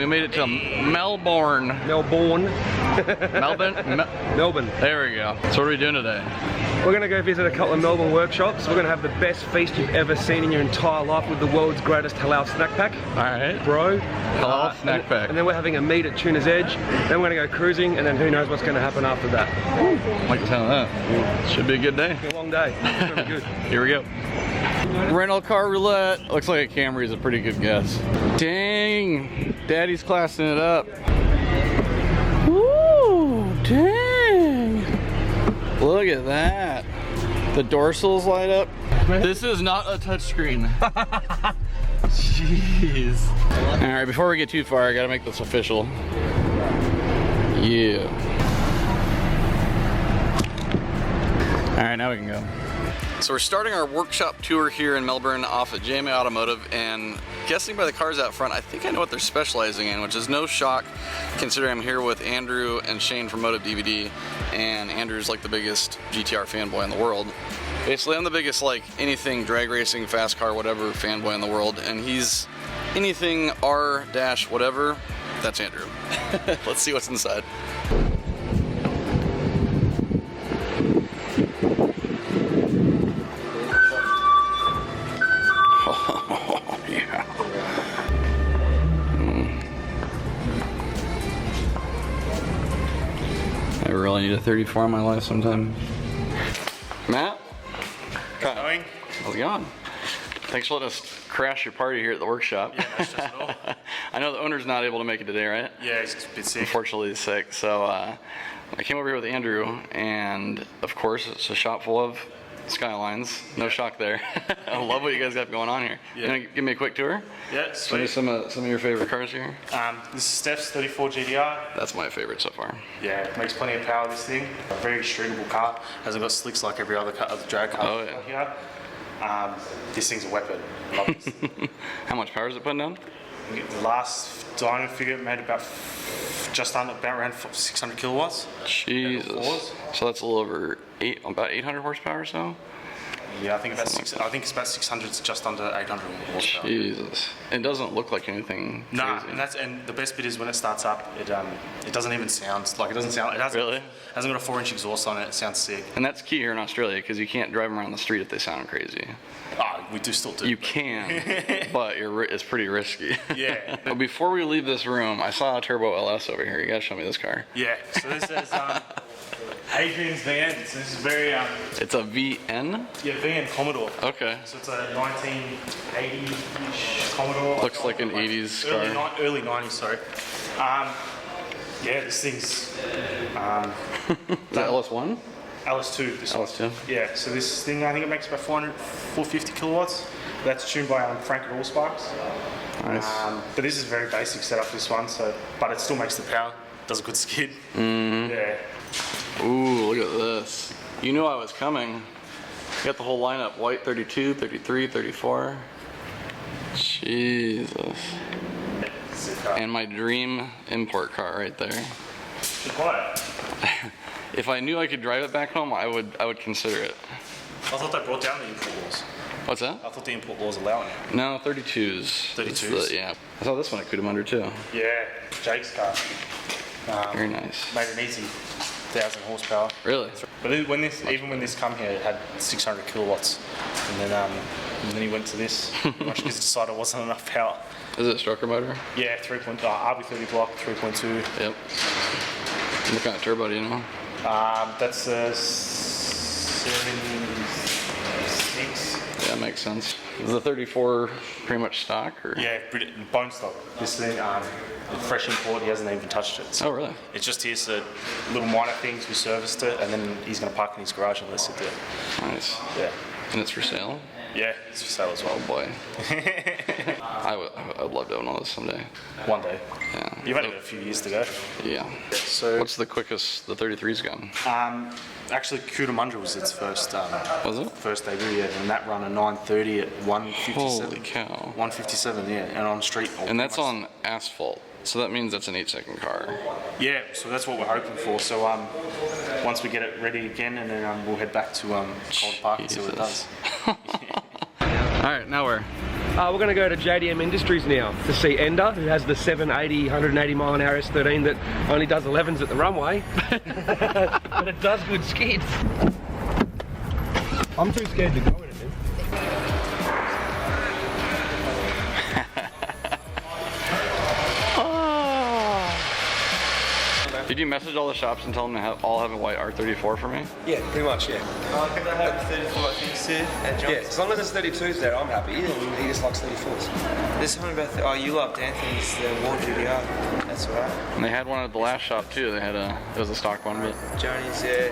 made it to Melbourne. Melbourne. Melbourne? There we go. So what are we doing today? We're gonna go visit a couple of Melbourne workshops. We're gonna have the best feast you've ever seen in your entire life with the world's greatest halal snack pack. Alright. Bro. Halal snack pack. And then we're having a meet at Tuna's Edge. Then we're gonna go cruising, and then who knows what's gonna happen after that. I like the sound of that. Should be a good day. It's a long day. It's gonna be good. Here we go. Rental car roulette. Looks like a Camry is a pretty good guess. Dang. Daddy's classing it up. Woo, dang. Look at that. The dorsals light up. This is not a touchscreen. Jeez. All right, before we get too far, I gotta make this official. Yeah. All right, now we can go. So we're starting our workshop tour here in Melbourne off of JMA Automotive, and guessing by the cars out front, I think I know what they're specializing in, which is no shock considering I'm here with Andrew and Shane from Motive DVD, and Andrew's like the biggest GTR fanboy in the world. Basically, I'm the biggest like anything drag racing, fast car, whatever fanboy in the world, and he's anything R-whatever, that's Andrew. Let's see what's inside. I really need a 34 in my life sometime. Matt? Going? How's it going? Thanks for letting us crash your party here at the workshop. Yeah, no stress at all. I know the owner's not able to make it today, right? Yeah, he's a bit sick. Unfortunately, he's sick. So I came over here with Andrew, and of course, it's a shop full of Skylines. No shock there. I love what you guys got going on here. Yeah. You wanna give me a quick tour? Yeah, Show me sweet. some of your favorite cars here. This is Steph's 34 GTR. That's my favorite so far. Yeah, it makes plenty of power, this thing. A very streetable car. Hasn't got slicks like every other drag car. Oh, yeah. Here. This thing's a weapon. Love this thing. How much power is it putting down? The last dyno figure made about around 600 kilowatts. Jesus. So that's a little over about 800 horsepower or so? Yeah, I think it's about 600. It's just under 800 horsepower. Jesus. It doesn't look like anything crazy. Nah, and the best bit is when it starts up, it doesn't even sound like it doesn't sound. It hasn't, Really? Hasn't got a 4-inch exhaust on it. It sounds sick. And that's key here in Australia, because you can't drive them around the street if they sound crazy. We still do. You can, but it's pretty risky. Yeah. But before we leave this room, I saw a Turbo LS over here. You gotta show me this car. Yeah. So this is Adrian's VN. So this is very It's a VN? yeah, VN Commodore. Okay. So it's a 1980-ish Commodore. Looks like an 80s car. Early 90s, sorry. Yeah, this thing's Is that LS1? LS2. This one. LS2? Yeah, so this thing, I think it makes about 450 kilowatts. That's tuned by Frank at Allsparks. Nice. But this is a very basic setup, this one, but it still makes the power. Does a good skid. Mm-hmm. Yeah. Ooh, look at this. You knew I was coming. You got the whole lineup, white 32, 33, 34. Jesus. And my dream import car right there. Should buy it. If I knew I could drive it back home, I would consider it. I thought they brought down the import laws. What's that? I thought the import laws allowed it. No, 32s. 32s? Yeah. I saw this one at Cudamundra too. Yeah, Jake's car. Very nice. Made an easy 1,000 horsepower. Really? But even when this come here, it had 600 kilowatts, and then he went to this. Because he decided it wasn't enough power. Is it a stroker motor? Yeah, RB30 block, 3.2. Yep. What kind of turbo do you know? That's a 76. Yeah, that makes sense. Is the 34 pretty much stock, or? Yeah, bone stock. This thing, fresh import. He hasn't even touched it. So Oh, really? it's just here, so little minor things. We serviced it, and then he's going to park in his garage and let it sit there. Nice. Yeah. And it's for sale? Yeah, it's for sale as well. Oh boy. I'd love to own all this someday. One day. Yeah. You've only got a few years to go. Yeah. So What's the quickest the 33's gone? actually, Cudamundra was its first Was it? first debut, yeah, and that run a 930 at 157. Holy cow. 157, yeah, and on street. And that's on asphalt. So that means that's an 8-second car. Yeah, so that's what we're hoping for. So once we get it ready again, and then we'll head back to Calder Park and see what it does. All right, now where? We're going to go to JDM Industries now to see Ender, who has the 780, 180 mile an hour S13 that only does 11s at the runway, but it does good skids. I'm too scared to go in it, man. Did you message all the shops and tell them to all have a white R34 for me? Yeah, pretty much, yeah. Can I have 34 things too? Yeah, as long as it's 32s there, I'm happy. He just likes 34s. There's something about oh, you loved Anthony's the War GTR. That's alright. And they had one at the last shop too. They had it was a stock one, but Johnny's, yeah.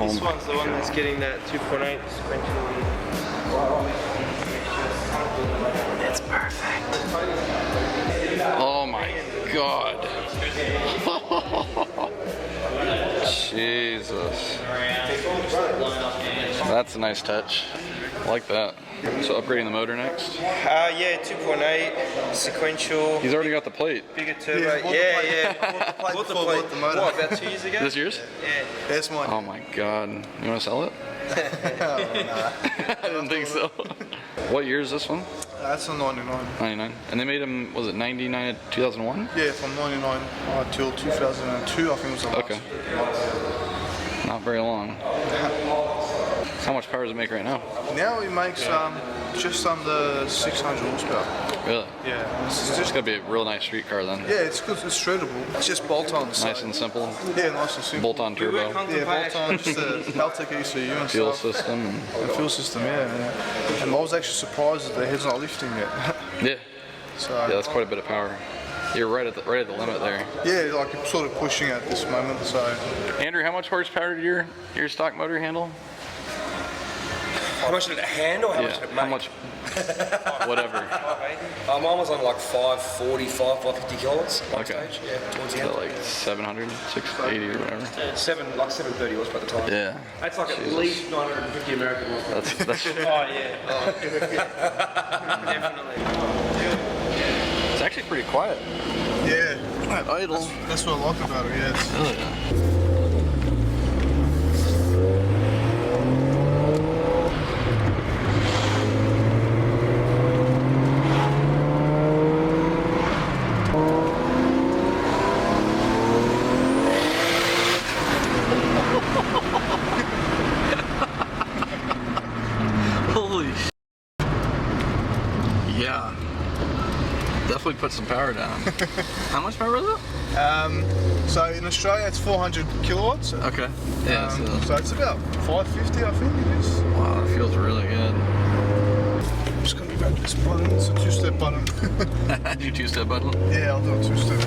This one's the one that's getting that 2.8 sequentially. That's perfect. oh my god. Jesus. That's a nice touch. I like that. So upgrading the motor next? Yeah, 2.8 sequential. He's already got the plate. Bigger turbo. Yeah. Bought the plate. What, about 2 years ago? This yours? Yeah. That's mine. Oh my god. You want to sell it? I didn't think so. What year is this one? That's a 99. 99. And they made them, was it 99 to 2001? Yeah, from 99 till 2002, I think was the last. Okay. Not very long. How much power does it make right now? Now it makes just under 600 horsepower. Really? Yeah. It's just gonna be a real nice street car then. Yeah, it's good. It's shreddable. It's just bolt-on. So. Nice and simple. Yeah, nice and simple. Bolt-on turbo. Yeah, bolt-on, just a Haltech ECU and Fuel stuff. system. The fuel system, yeah. And I was actually surprised that the head's not lifting yet. Yeah. So Yeah, that's quite a bit of power. You're right at the limit there. yeah, like I'm sort of pushing at this moment. So Andrew, how much horsepower did your stock motor handle? How much did it handle? How much did it make? How much? Whatever. Mine was on like 540, 550 kilowatts at one Okay. stage. Yeah, towards the Is end. that like 700, 680 or whatever? 730 was by the time. Yeah. That's like at least 950 American horsepower. That's Oh, yeah. Definitely. it's actually pretty quiet. yeah, Idle. that's what I like about it. Yeah. Oh yeah. Holy sh**. Yeah. Definitely put some power down. How much power is it? So in Australia it's 400 kilowatts. Okay. Yeah. So it's about 550, I think it is. Wow, that feels really good. I'm just gonna be back to this button. It's a two-step button. Do you two-step button? Yeah, I'll do a two-step.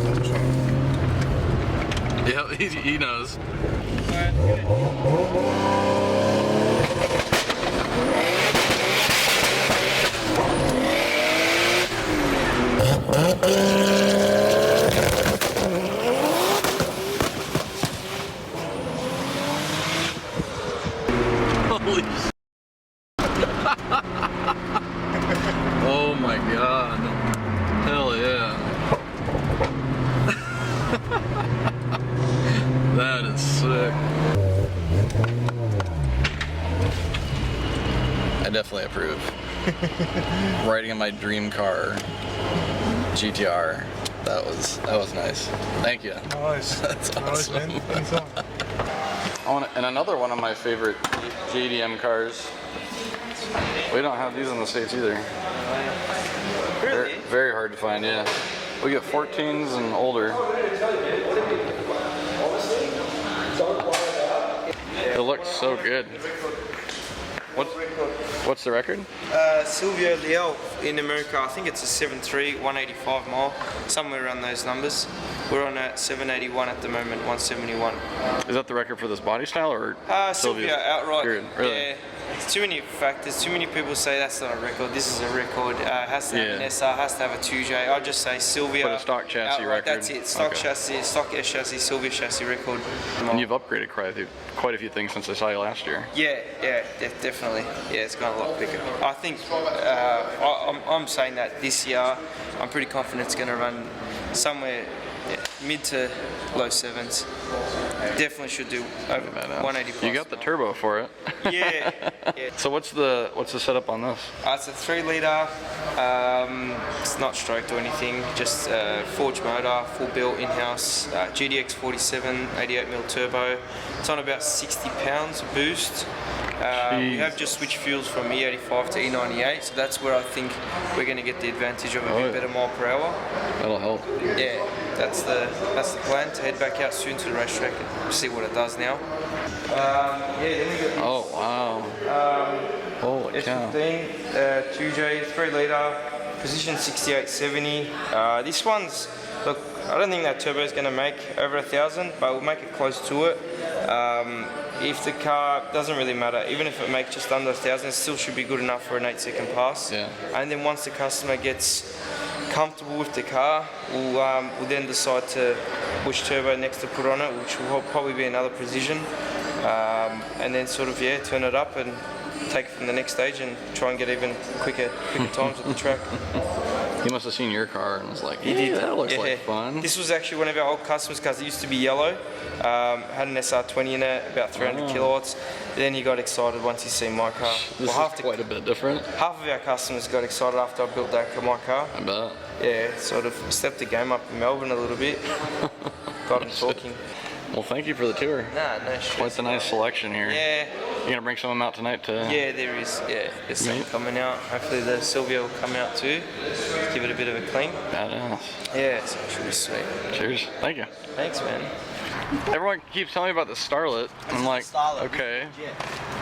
Yeah, he knows. Holy sh**. Oh my god. Hell yeah. That is sick. I definitely approve. Riding in my dream car, GTR. That was nice. Thank you. Nice. That's Nice, awesome. man. Anytime. And another one of my favorite JDM cars. We don't have these in the States either. Really? Very hard to find, yeah. We get 14s and older. It looks so good. What's the record? Silvio Liel in America, I think it's a 7.3, 185 mile, somewhere around those numbers. We're on at 781 at the moment, 171. Is that the record for this body style or Silvio Silvia's? outright. Period. Really? Yeah. It's too many factors. Too many people say that's not a record. This is a record. Has to have an SR. Has to have a 2J. I just say Silvia. But a stock chassis outright. record. That's it. Stock Okay. chassis, stock S chassis, Silvia chassis record. And you've upgraded quite a few things since I saw you last year. Yeah, definitely. Yeah, it's gone a lot bigger. I think I'm saying that this year, I'm pretty confident it's going to run somewhere mid to low 7s. Definitely should do over 180 plus. You got the turbo for it. Yeah. So what's the setup on this? It's a 3 litre. It's not stroked or anything. Just forged motor, full built in-house. GDX 47, 88mm turbo. It's on about 60 pounds of boost. We have just switched fuels from E85 to E98, so that's where I think we're going to get the advantage of a bit better mile per hour. That'll help. Yeah, that's the plan, to head back out soon to the racetrack and see what it does now. Then we got this. Oh wow. Holy cow. S15, 2J, 3 litre, position 6870. This one's, look, I don't think that turbo is going to make over 1,000, but we'll make it close to it. If the car, doesn't really matter, even if it makes just under 1,000, it still should be good enough for an 8-second pass. Yeah. And then once the customer gets comfortable with the car, we'll then decide to which turbo next to put on it, which will probably be another Precision. And then sort of, turn it up and take it from the next stage and try and get even quicker times at the track. He must have seen your car and was like, He did. that looks like fun. This was actually one of our old customers' cars. It used to be yellow. Had an SR20 in it, about 300 kilowatts. Then he got excited once he seen my car. This is quite a bit different. Half of our customers got excited after I built my car. I bet. Yeah, sort of stepped the game up in Melbourne a little bit. Got him talking. Well, thank you for the tour. Nah, no stress. Quite the nice selection here. Yeah. You gonna bring some of them out tonight too? Yeah, there is. Yeah, there's some coming out. Hopefully the Silvia will come out too. Give it a bit of a clean. Badass. Yeah, so it should be sweet. Cheers. Thank you. Thanks, man. Everyone keeps telling me about the Starlet. I'm like, okay.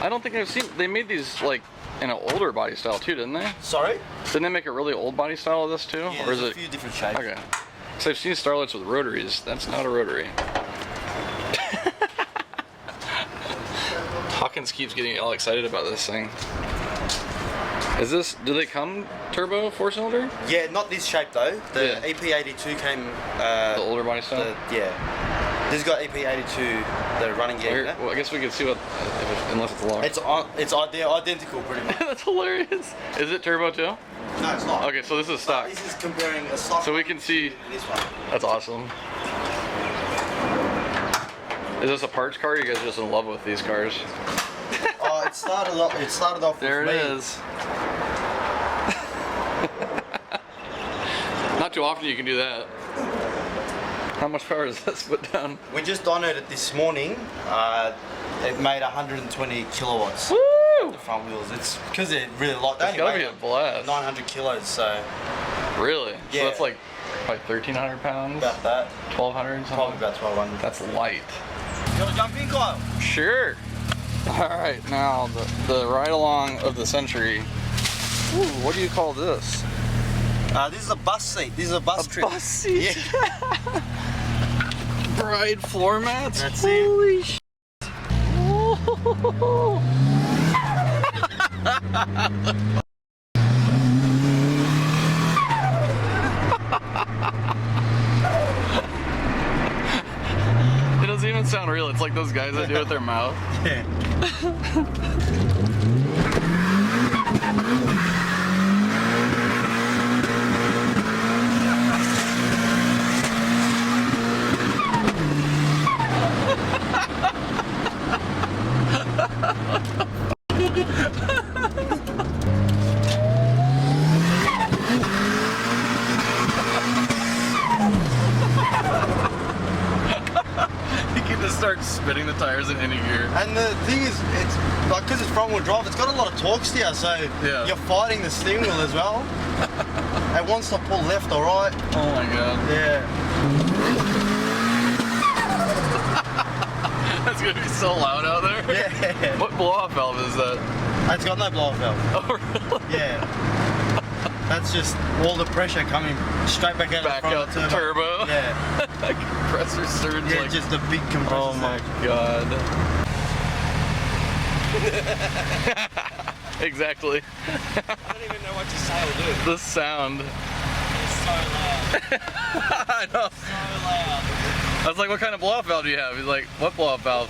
I don't think I've seen. They made these like in an older body style too, didn't they? Sorry? Didn't they make a really old body style of this too? Yeah, or is there's it a few different shapes. Okay. So I've seen Starlets with rotaries. That's not a rotary. Hawkins keeps getting all excited about this thing. Is this, do they come turbo 4-cylinder? Yeah, not this shape though. The EP82 came... the older body style? Yeah. This has got EP82, the running gear. Well, I guess we can see what, unless it's locked. It's identical pretty much. That's hilarious. Is it turbo too? No, it's not. Okay, so this is stock. This is comparing a stock. So we can see, this one. That's awesome. Is this a parts car? Or you guys are just in love with these cars? Oh, it started off there with it me. is. Not too often you can do that. How much power does this put down? We just dynoed it this morning. It made 120 kilowatts. Woo! The front wheels. It's because they're really light. They It's gotta be a blast. 900 kilos, so. Really? Yeah. So that's like probably 1,300 pounds? About that. 1,200 something? Probably about 1,200. That's light. You wanna jump in, Kyle? Sure. Alright, now the ride along of the century. Ooh, what do you call this? This is a bus seat. This is a bus trip. Bus seat? Yeah. Bride floor mats? That's Holy it. It doesn't even sound real. It's like those guys that do it with their mouth. Yeah. Start spinning the tires in any gear. And the thing is, it's like because it's front wheel drive, it's got a lot of torque steer, so you're fighting the steering wheel as well. It wants to pull left or right. Oh my god. Yeah. That's gonna be so loud out there. Yeah. What blow-off valve is that? It's got no blow-off valve. Oh really? Yeah. That's just all the pressure coming straight back out. Back out the turbo. Yeah. Compressor surge. Yeah, like, just a big compressor. oh my god. Exactly. I don't even know what to say or do. The sound. It's so loud. I know. So loud. I was like, what kind of blow-off valve do you have? He's like, what blow-off valve?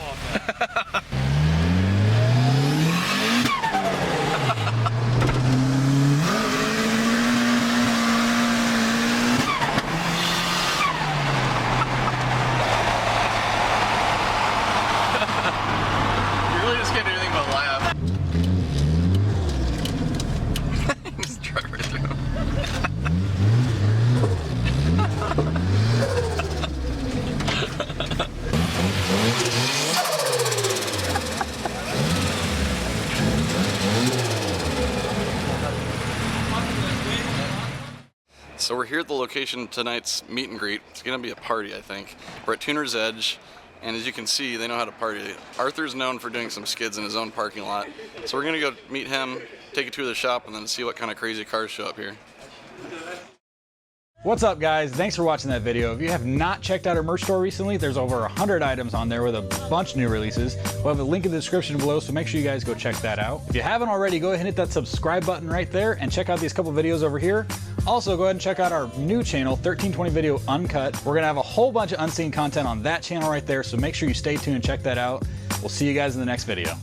So we're here at the location of tonight's meet and greet. It's gonna be a party, I think. We're at Tuner's Edge, and as you can see, they know how to party. Arthur's known for doing some skids in his own parking lot. So we're gonna go meet him, take a tour of the shop, and then see what kind of crazy cars show up here. What's up, guys? Thanks for watching that video. If you have not checked out our merch store recently, there's over 100 items on there with a bunch of new releases. We'll have a link in the description below, so make sure you guys go check that out. If you haven't already, go ahead and hit that subscribe button right there and check out these couple videos over here. Also, go ahead and check out our new channel, 1320 Video Uncut. We're gonna have a whole bunch of unseen content on that channel right there, so make sure you stay tuned and check that out. We'll see you guys in the next video.